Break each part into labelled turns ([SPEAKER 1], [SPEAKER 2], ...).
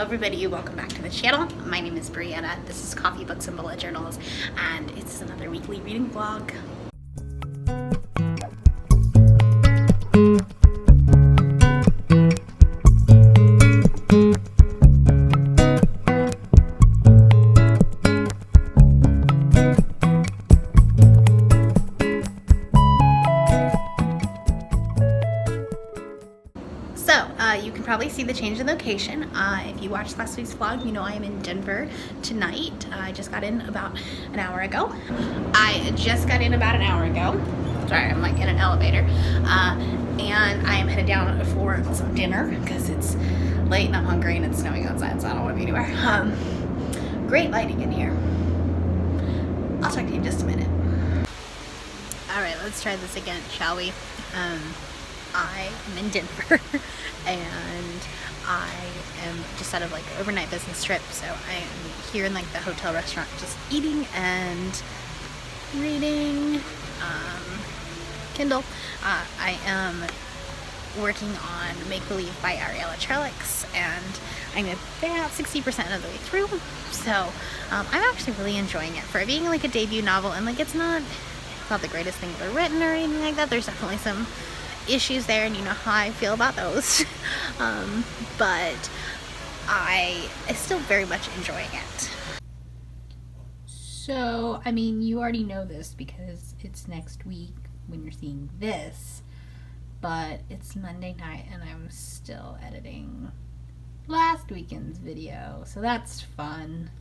[SPEAKER 1] everybody, welcome back to the channel. My name is Brianna. This is Coffee, Books, and Bullet Journals, and it's another weekly reading vlog. You can probably see the change in location. If you watched last week's vlog, you know I am in Denver tonight. I just got in about an hour ago. Sorry, I'm like in an elevator. And I am headed down for some dinner because it's late and I'm hungry and it's snowing outside, so I don't want to be anywhere. Great lighting in here. I'll talk to you in just a minute. Alright, let's try this again, shall we? I am in Denver and I am just out of like an overnight business trip, so I am here in like the hotel restaurant just eating and reading Kindle. I am working on Make Believe by Ariella Trelix and I'm about 60% of the way through, so I'm actually really enjoying it for it being like a debut novel, and like it's not the greatest thing ever written or anything like that. There's definitely some issues there, and you know how I feel about those. But I still very much enjoying it. So, I mean, you already know this because it's next week when you're seeing this, but it's Monday night and I'm still editing last weekend's video, so that's fun.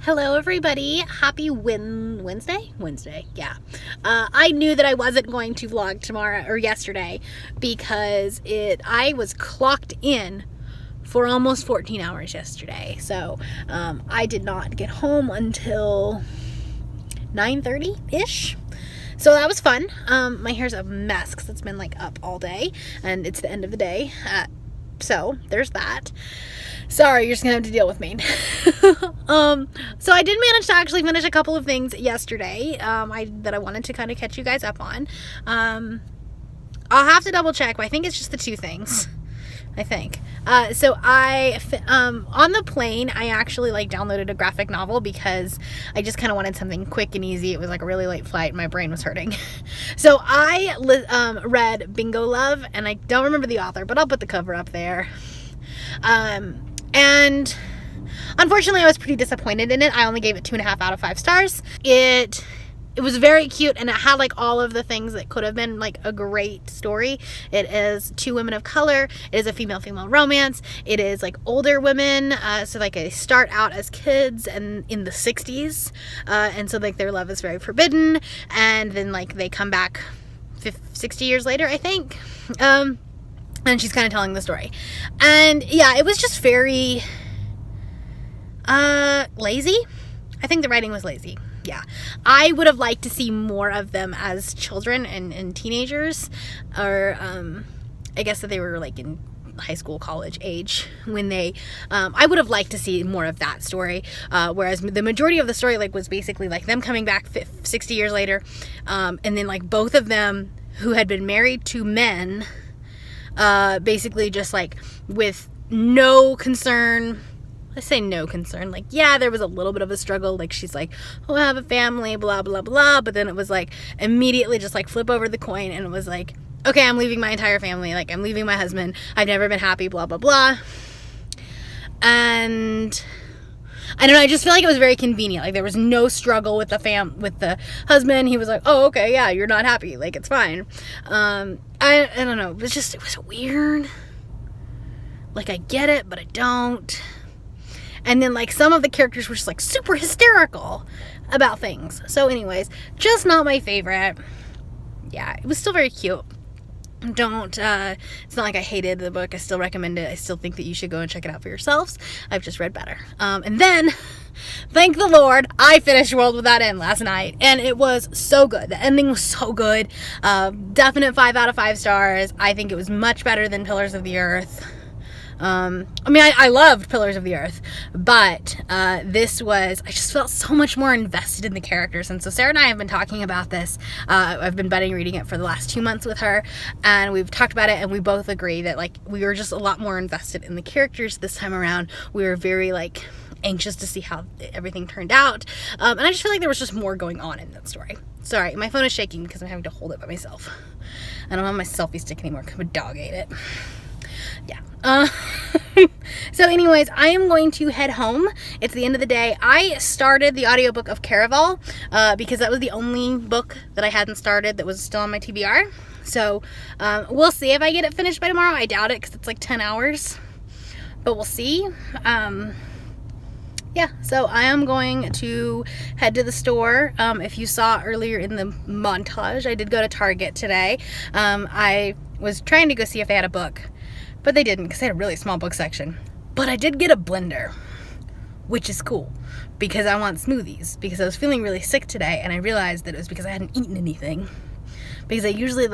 [SPEAKER 1] Hello everybody, happy Wednesday, yeah. I knew that I wasn't going to vlog tomorrow or yesterday because I was clocked in for almost 14 hours yesterday. So I did not get home until 9:30-ish. So that was fun. My hair's a mess because it's been like up all day and it's the end of the day. So there's that. Sorry, you're just gonna have to deal with me. So I did manage to actually finish a couple of things yesterday that I wanted to kind of catch you guys up on. I'll have to double check, but I think it's just the two things. I think. So on the plane, I actually like downloaded a graphic novel because I just kind of wanted something quick and easy. It was like a really late flight and my brain was hurting. So I read Bingo Love, and I don't remember the author, but I'll put the cover up there. And unfortunately I was pretty disappointed in it. I only gave it 2.5 out of 5 stars. It was very cute and it had like all of the things that could have been like a great story. It is 2 women of color. It is a female-female romance. It is like older women. So like they start out as kids and in the 60s. And so like their love is very forbidden. And then like they come back 60 years later, I think. And she's kind of telling the story. And yeah, it was just very lazy. I think the writing was lazy. Yeah. I would have liked to see more of them as children and teenagers, or I guess that they were like in high school, college age when they I would have liked to see more of that story, whereas the majority of the story like was basically like them coming back 60 years later, and then like both of them who had been married to men, basically just like with no concern. Let's say no concern. Like, yeah, there was a little bit of a struggle. Like, she's like, oh, I have a family, blah, blah, blah. But then it was like immediately just like flip over the coin. And it was like, okay, I'm leaving my entire family. Like, I'm leaving my husband. I've never been happy, blah, blah, blah. And I don't know, I just feel like it was very convenient. Like there was no struggle with the husband. He was like, oh, okay, yeah, you're not happy, like it's fine. I don't know, it was weird. Like I get it, but I don't. And then like some of the characters were just like super hysterical about things. So anyways, just not my favorite. Yeah, it was still very cute. It's not like I hated the book. I still recommend it. I still think that you should go and check it out for yourselves. I've just read better. And then, thank the Lord, I finished World Without End last night, and it was so good. The ending was so good. Definite 5 out of 5 stars. I think it was much better than Pillars of the Earth. I loved Pillars of the Earth, but I just felt so much more invested in the characters. And so Sarah and I have been talking about this. I've been budding reading it for the last 2 months with her, and we've talked about it, and we both agree that like we were just a lot more invested in the characters this time around. We were very like anxious to see how everything turned out, and I just feel like there was just more going on in that story. Sorry, my phone is shaking because I'm having to hold it by myself. I don't have my selfie stick anymore because my dog ate it. Yeah. So anyways, I am going to head home. It's the end of the day. I started the audiobook of Caraval because that was the only book that I hadn't started that was still on my TBR. So we'll see if I get it finished by tomorrow. I doubt it because it's like 10 hours, but we'll see. Yeah, so I am going to head to the store. If you saw earlier in the montage, I did go to Target today. I was trying to go see if they had a book, but they didn't because they had a really small book section. But I did get a blender, which is cool because I want smoothies, because I was feeling really sick today and I realized that it was because I hadn't eaten anything. Because I usually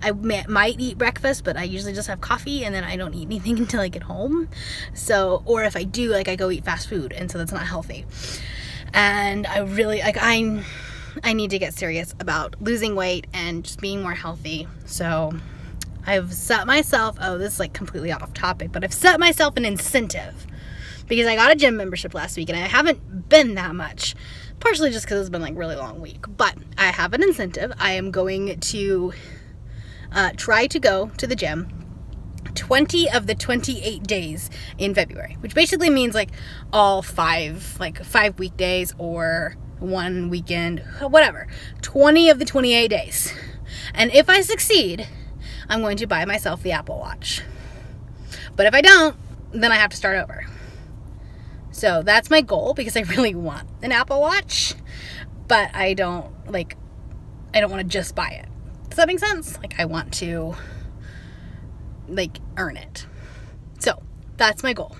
[SPEAKER 1] I might eat breakfast, but I usually just have coffee and then I don't eat anything until I get home. So, or if I do, like I go eat fast food, and so that's not healthy. And I really, I need to get serious about losing weight and just being more healthy. So I've set myself, this is like completely off topic, but I've set myself an incentive because I got a gym membership last week and I haven't been that much, partially just because it's been like a really long week, but I have an incentive. I am going to try to go to the gym 20 of the 28 days in February, which basically means like all 5 weekdays or 1 weekend, whatever, 20 of the 28 days. And if I succeed, I'm going to buy myself the Apple Watch. But if I don't, then I have to start over. So that's my goal because I really want an Apple Watch, but I don't want to just buy it. Does that make sense? Like I want to earn it. So that's my goal.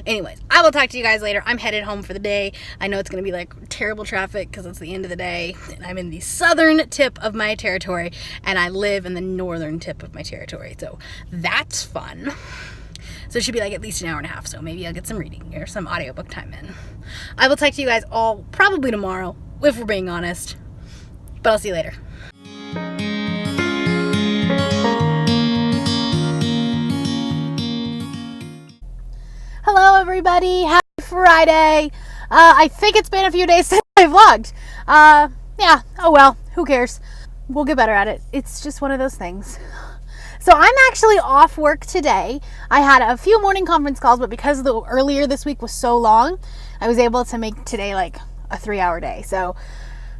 [SPEAKER 1] Anyways, I will talk to you guys later. I'm headed home for the day. I know it's going to be like terrible traffic because it's the end of the day. And I'm in the southern tip of my territory and I live in the northern tip of my territory. So that's fun. So it should be like at least an hour and a half. So maybe I'll get some reading or some audiobook time in. I will talk to you guys all probably tomorrow, if we're being honest. But I'll see you later. Hello everybody, happy Friday. I think it's been a few days since I vlogged. Yeah, oh well, who cares? We'll get better at it. It's just one of those things. So I'm actually off work today. I had a few morning conference calls, but because the earlier this week was so long, I was able to make today like a 3-hour day. So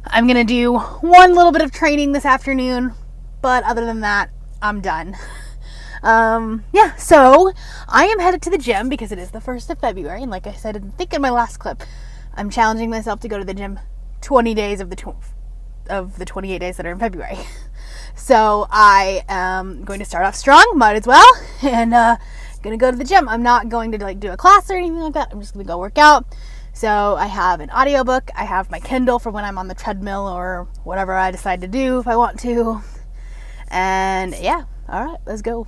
[SPEAKER 1] I'm gonna do one little bit of training this afternoon, but other than that, I'm done. Yeah, so I am headed to the gym because it is the 1st of February. And like I said, I think in my last clip, I'm challenging myself to go to the gym 20 days of the 28 days that are in February. So I am going to start off strong, might as well, and going to go to the gym. I'm not going to do a class or anything like that. I'm just going to go work out. So I have an audiobook. I have my Kindle for when I'm on the treadmill or whatever I decide to do if I want to. And yeah, all right, let's go.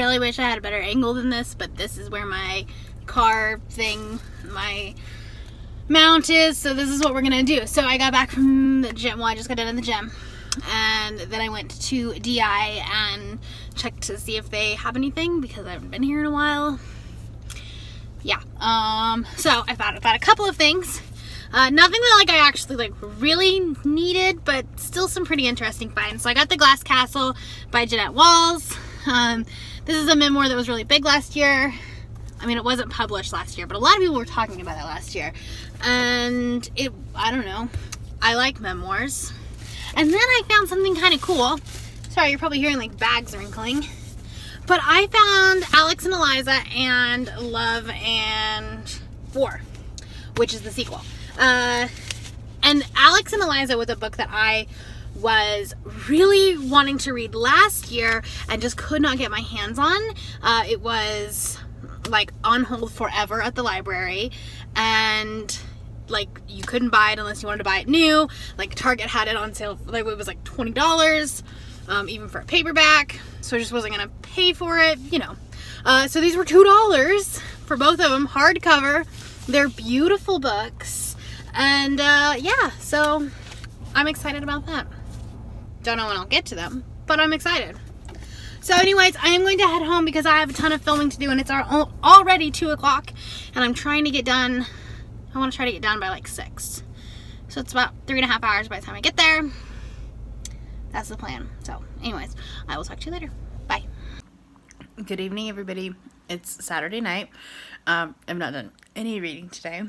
[SPEAKER 1] I wish I had a better angle than this, but this is where my car thing, my mount is. So this is what we're gonna do. So I got back from the gym. Well, I just got done in the gym, and then I went to DI and checked to see if they have anything because I haven't been here in a while. Yeah. So I found a couple of things. Nothing that like I actually like really needed, but still some pretty interesting finds. So I got The Glass Castle by Jeanette Walls. This is a memoir that was really big last year. I mean, it wasn't published last year, but a lot of people were talking about it last year. And I don't know, I like memoirs. And then I found something kind of cool. Sorry, you're probably hearing like bags wrinkling. But I found Alex and Eliza and Love and War, which is the sequel. And Alex and Eliza was a book that I was really wanting to read last year and just could not get my hands on. It was like on hold forever at the library, and like you couldn't buy it unless you wanted to buy it new. Like Target had it on sale, like it was like $20, even for a paperback, so I just wasn't gonna pay for it, you know. So these were $2 for both of them, hardcover. They're beautiful books, and yeah, so I'm excited about that. Don't know when I'll get to them, but I'm excited. So anyways, I am going to head home because I have a ton of filming to do, and it's already 2 o'clock, and I'm trying to get done. I want to try to get done by like 6. So it's about 3.5 hours by the time I get there. That's the plan. So anyways, I will talk to you later. Bye. Good evening, everybody. It's Saturday night. I've not done any reading today.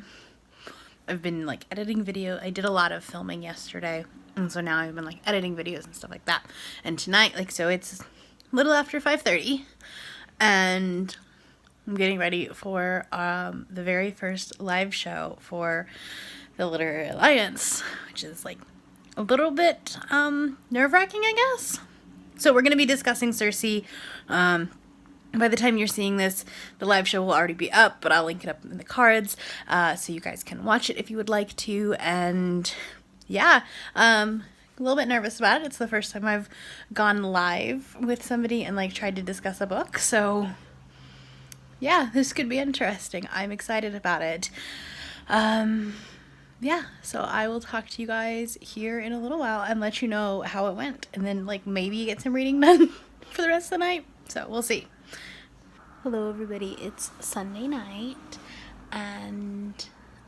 [SPEAKER 1] I've been like editing video. I did a lot of filming yesterday, and so now I've been like editing videos and stuff like that. And tonight, like, so it's a little after 5:30, and I'm getting ready for the very first live show for the Literary Alliance, which is like a little bit nerve-wracking, I guess. So we're going to be discussing Circe. By the time you're seeing this, the live show will already be up, but I'll link it up in the cards so you guys can watch it if you would like to. And yeah, a little bit nervous about it. It's the first time I've gone live with somebody and like tried to discuss a book. So yeah, this could be interesting. I'm excited about it. Yeah, so I will talk to you guys here in a little while and let you know how it went. And then like maybe get some reading done for the rest of the night. So we'll see. Hello everybody, it's Sunday night, and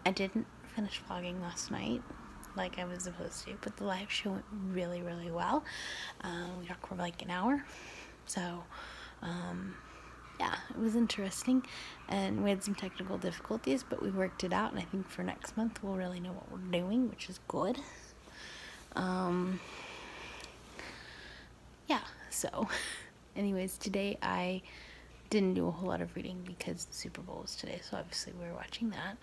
[SPEAKER 1] I didn't finish vlogging last night like I was supposed to, but the live show went really, really well. We talked for like an hour, so yeah, it was interesting, and we had some technical difficulties, but we worked it out, and I think for next month we'll really know what we're doing, which is good. Yeah, so anyways, today I didn't do a whole lot of reading because the Super Bowl was today, so obviously we were watching that.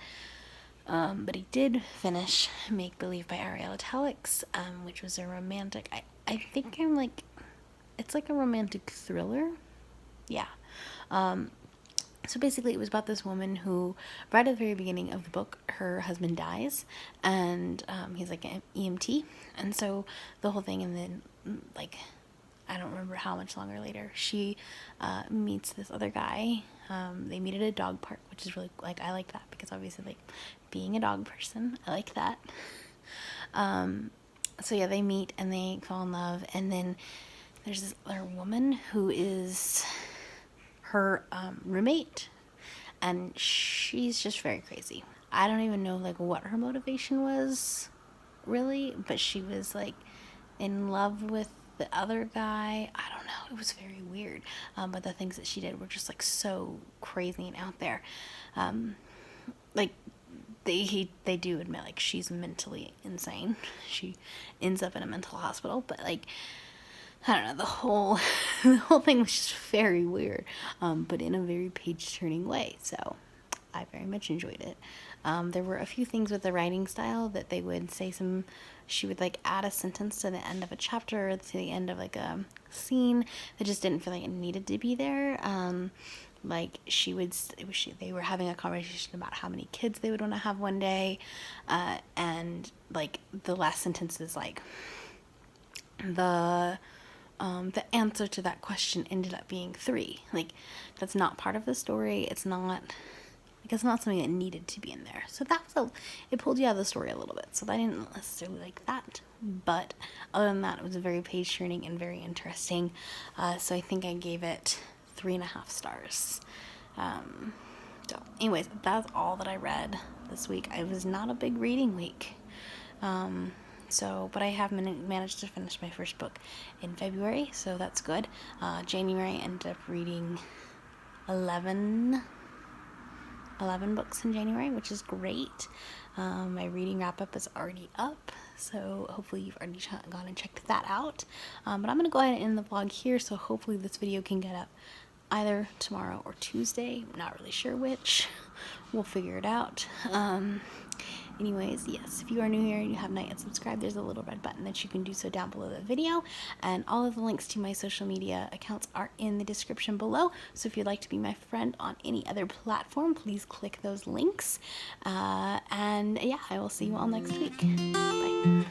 [SPEAKER 1] But I did finish Make Believe by Ariel Italics, which was a romantic, I think it's like a romantic thriller. Yeah. So basically it was about this woman who, right at the very beginning of the book, her husband dies, and he's like an EMT, and so the whole thing, and then like I don't remember how much longer later, she meets this other guy. They meet at a dog park, which is really, like, I like that because obviously, like, being a dog person, I like that. So yeah, they meet and they fall in love, and then there's this other woman who is her roommate, and she's just very crazy. I don't even know, like, what her motivation was, really, but she was, like, in love with the other guy. I don't know, it was very weird, but the things that she did were just like so crazy and out there. Like they do admit like she's mentally insane. She ends up in a mental hospital, but like I don't know, the whole thing was just very weird, but in a very page-turning way. So I very much enjoyed it. There were a few things with the writing style that they would say she would like add a sentence to the end of a chapter or to the end of like a scene that just didn't feel like it needed to be there. Like they were having a conversation about how many kids they would want to have one day, and like the last sentence is like the answer to that question ended up being 3. Like that's not part of the story. It's not like Like, it's not something that needed to be in there. So that was it pulled you out of the story a little bit. So I didn't necessarily like that. But other than that, it was very page turning and very interesting. So I think I gave it 3.5 stars. So anyways, that's all that I read this week. It was not a big reading week. But I have managed to finish my first book in February, so that's good. January, I ended up reading 11 books in January, which is great. My reading wrap-up is already up, so hopefully you've already gone and checked that out. But I'm going to go ahead and end the vlog here, so hopefully this video can get up either tomorrow or Tuesday. I'm not really sure which. We'll figure it out. Anyways, yes, if you are new here and you have not yet subscribed, there's a little red button that you can do so down below the video, and all of the links to my social media accounts are in the description below. So if you'd like to be my friend on any other platform, please click those links. And yeah, I will see you all next week. Bye.